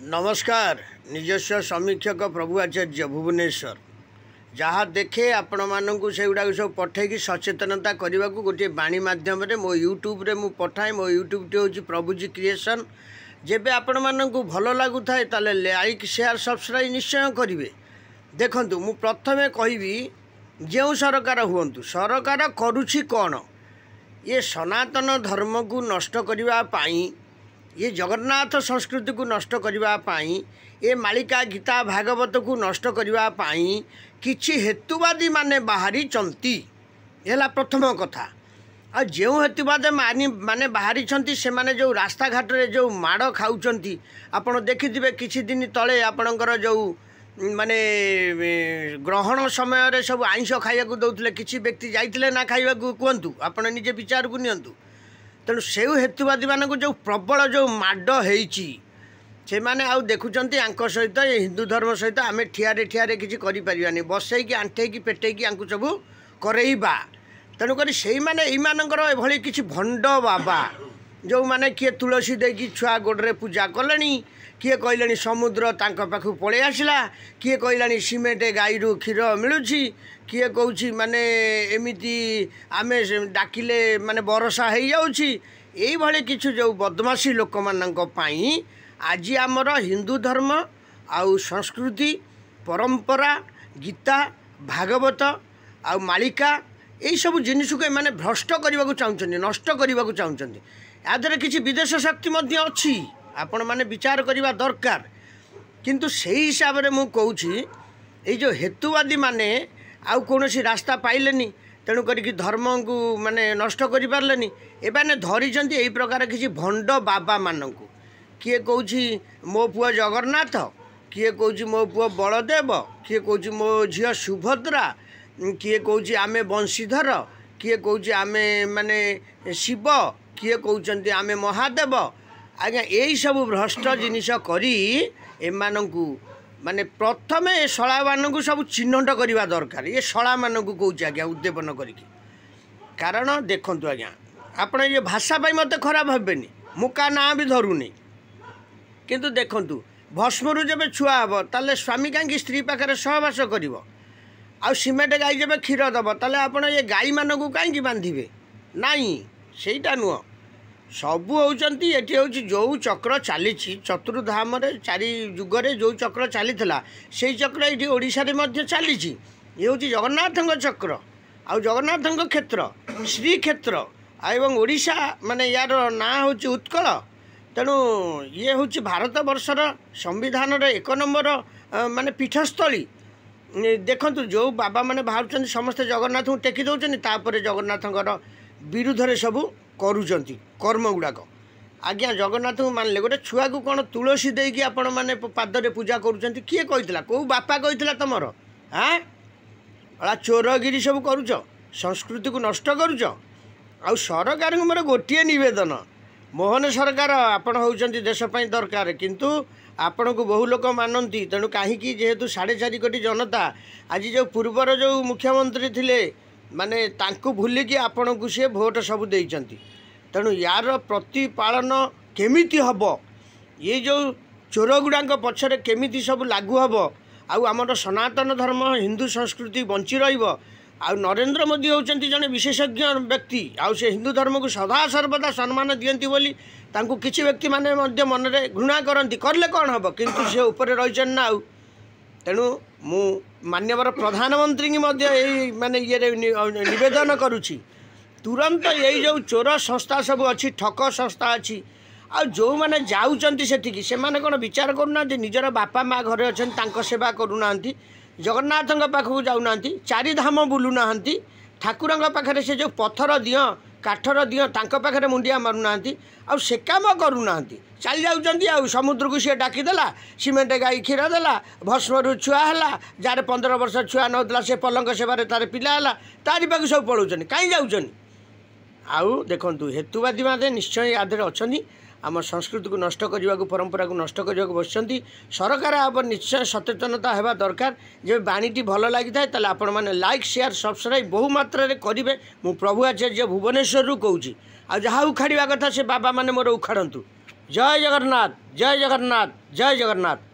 नमस्कार। निजस्व समीक्षक प्रभु आचार्य भुवनेश्वर जहाँ देखे आपण मानू से गुड़ा सब पठे सचेतनता करने को गोटे बाणी मध्यम मो यूट्यूब रे मु पठाए। मो यूट्यूब टी हूँ प्रभुजी क्रिएशन। जेबे आपण मानू भल लगु थाए ताले लाइक शेयर सब्सक्राइब निश्चय करेंगे। देखंतु मु प्रथमे कहबी जो सरकार हुंतु सरकार करुछि कौन ये सनातन धर्म को नष्ट करने पाई, ये जगन्नाथ संस्कृति को नष्ट करने, ये मालिका गीता भागवत को नष्ट करने किछि हेतुवादी माने बाहरी चंती। यह प्रथम कथा। आ जो हेतुवाद माने बाहरी चंती से माने जो रास्ता घाट रे जो माड़ खाउचंती आपण देखिथिबे। किछि दिन तले आपणकर जो माने ग्रहण समय रे सब आइंष खाइया को दउतले किछि व्यक्ति जाइतले ना खाइबा को कहंतु आपण निजे विचार को नियंतु। तेणु से हेतुवादी मानक जो प्रबल जो माड होइछि से माने आउ देखुचंती आंक सहित हिंदू धर्म सहित आमे ठियारे ठियारे किछि करि परिबानी, बसैकी आंठेकी पेटेकी आंकु सबु करैबा। तेणु करी सेई माने एई मानकर एभली किछि भंड बाबा जो माने किए तुलसी देकी छुआ गोड़े पूजा कलेनी, किए कहले समुद्र तांक पाखु पळे आसिला, किए कहलानी सीमेंट गाईरू क्षीर मिलुछि, किए कहूँ माने एमिति आमे डाकिले माने बरसा हो जाउछि। एई भली किछु जो बदमाशी लोक मानक पाई आज आमर हिंदू धर्म आउ संस्कृति परंपरा गीता भागवत आउ मालिका यही सब जिनिस को माने भ्रष्ट करने को चाहते, नष्ट करने को चाहते। यादर किसी विदेश शक्ति मध्य अच्छी आपण माने विचार करने दरकार। किंतु सही हिसाब से मुझे कहूँ ये जो हेतुवादी माने आउ कौन रास्ता पाइलेनी, तेणु करी धर्म को माने नष्ट कर पार्लेनी। एबाने धरिचंती एई प्रकार किसी भंड बाबा मानक। किए कहूँ मो पुआ जगन्नाथ, किए कहूँ मो पुआ बलदेव, किए कहूँ मो झील सुभद्रा, किए कहूँ आमे वंशीधर, किए कहूँ आमे माने शिव, किए कहते आमे महादेव। आज्ञा यही सब भ्रष्ट जिनिस करी एमानंकु माने प्रथमे ए शला मानक सब चिन्हट करवा दरकार। ये शला मानक कौच आज्ञा उद्दीपन करी। कारण देखंतु आज्ञा आपण ये भाषा पाई मते खराब भावेनी, मुका ना भी धरुनी। किंतु देखंतु भस्मरु जब छुआ हम ताले स्वामी कहीं स्त्री पाखे सहवास कर आ सीमेंट गाई जब क्षीर दब ताले आपण ये गाई मानक कहीं बांधे नाई, सेटा नुह। सबू होती ये हूँ जो चक्र चली चतुर्धाम चारि जुगरे जो चक्र चली से चक्र ये ओडिशा रे चली। ये हूँ जगन्नाथ चक्र आ जगन्नाथ क्षेत्र श्री क्षेत्र एवं ओडिशा माने यार ना हूँ उत्कल। तेणु ये हूँ भारत वर्षर संविधान रे 1 नंबर माने पीठस्थली। देखंतु जो बाबा माने बाहर समस्ते जगन्नाथ को टेकी दौरान तापर जगन्नाथ विरुद्ध सबू करुँच कर्म गुड़ाक। आज्ञा जगन्नाथ को मानले गोटे छुआ को कौन तुलसी देकी आपण मैंने पादरे पूजा करुँच किए कहला कौ बापा कहला तुमर हाँ अला चोरगिरी सब करुच संस्कृति को नष्ट करुच। आ सरकार को मोर गोटे नवेदन मोहन सरकार आपण होउचंती देशपाई दरकार, किंतु आपण को बहु लोक मानती। तेणु कहीं जेहेतु 4.5 कोटी जनता आज जो पूर्वर जो मुख्यमंत्री थिले माने तांको भूलिकी आपण को सी भोट सब देइचंती। तेणु यार प्रतिपालन केमिति हब, ये जो चोर गुड़ाक पछरे केमिति सब लागू हब, आउ आमर सनातन धर्म हिंदू संस्कृति बंची रहिबो। आ नरेंद्र मोदी होउचंती जने विशेषज्ञ व्यक्ति, आउ से हिंदू धर्म को सदा सर्वदा सम्मान दियंती बोली तांको किछि व्यक्ति माने मध्य मन रे घृणा करंती। करले कौन हब, किंतु से ऊपर रहिचन ना। तेणु मु माननीय प्रधानमंत्री की मध्य माने ये निवेदन करुछि तुरंत यही जो चोर संस्था सब अच्छी ठक संस्था अच्छी आ जो मैंने जाऊँच सेठिकी से माने कौन विचार करूना निजर बापा माँ घरे अच्छा सेवा करूना, जगन्नाथ पाखक जाऊना, चारिधाम बुलूना, ठाकुर पाखे से जो पत्थर दियो काठर दियो तांक पाखे मुंडिया मारूना, आ से काम करूना, चली जाऊँ समुद्र को सी डाकीदेला, सीमेंट गाई क्षीर देला, भस्मरु छुआ है जार 15 वर्ष छुआ नौला से पलंक सेवार तार पिला है तारी पाक सब पलाऊन कहीं जाऊँ। आउ देखंतु हेतुवादी माने निश्चय आधे अच्छा आम संस्कृति को नष्ट करने को परंपरा को नष्ट करने को बसंती। सरकार आप निश्चय सचेतनता होगा दरकार। जब बाणीटी भल लगी था ताले आपण माने लाइक शेयर सब्सक्राइब बहु मात्रा रे करिवे। मु प्रभु आचार्य भुवनेश्वर कहूँ आ जहाँ उखाड़ा कथा से बाबा माने मोर उखाड़तु। जय जगन्नाथ जय जगन्नाथ जय जगन्नाथ।